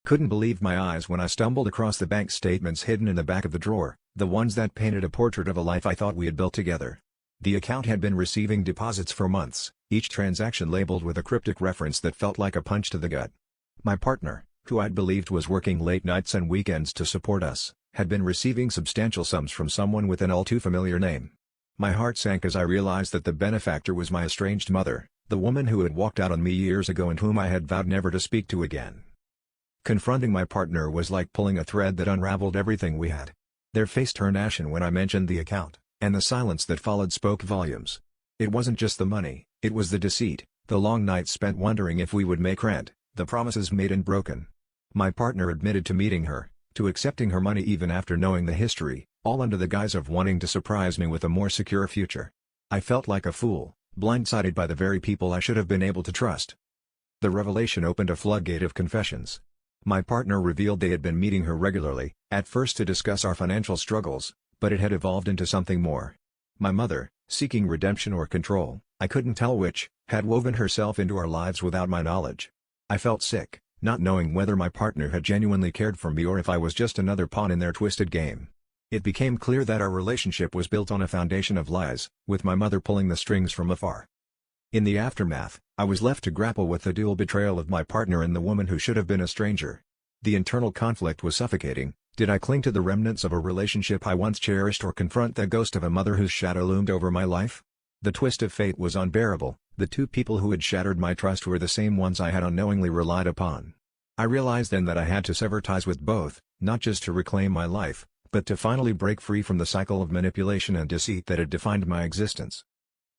Couldn't believe my eyes when I stumbled across the bank statements hidden in the back of the drawer, the ones that painted a portrait of a life I thought we had built together. The account had been receiving deposits for months, each transaction labeled with a cryptic reference that felt like a punch to the gut. My partner, who I'd believed was working late nights and weekends to support us, had been receiving substantial sums from someone with an all-too-familiar name. My heart sank as I realized that the benefactor was my estranged mother, the woman who had walked out on me years ago and whom I had vowed never to speak to again. Confronting my partner was like pulling a thread that unraveled everything we had. Their face turned ashen when I mentioned the account, and the silence that followed spoke volumes. It wasn't just the money, it was the deceit, the long nights spent wondering if we would make rent, the promises made and broken. My partner admitted to meeting her, to accepting her money even after knowing the history, all under the guise of wanting to surprise me with a more secure future. I felt like a fool, blindsided by the very people I should have been able to trust. The revelation opened a floodgate of confessions. My partner revealed they had been meeting her regularly, at first to discuss our financial struggles, but it had evolved into something more. My mother, seeking redemption or control, I couldn't tell which, had woven herself into our lives without my knowledge. I felt sick, not knowing whether my partner had genuinely cared for me or if I was just another pawn in their twisted game. It became clear that our relationship was built on a foundation of lies, with my mother pulling the strings from afar. In the aftermath, I was left to grapple with the dual betrayal of my partner and the woman who should have been a stranger. The internal conflict was suffocating. Did I cling to the remnants of a relationship I once cherished or confront the ghost of a mother whose shadow loomed over my life? The twist of fate was unbearable. The two people who had shattered my trust were the same ones I had unknowingly relied upon. I realized then that I had to sever ties with both, not just to reclaim my life, but to finally break free from the cycle of manipulation and deceit that had defined my existence.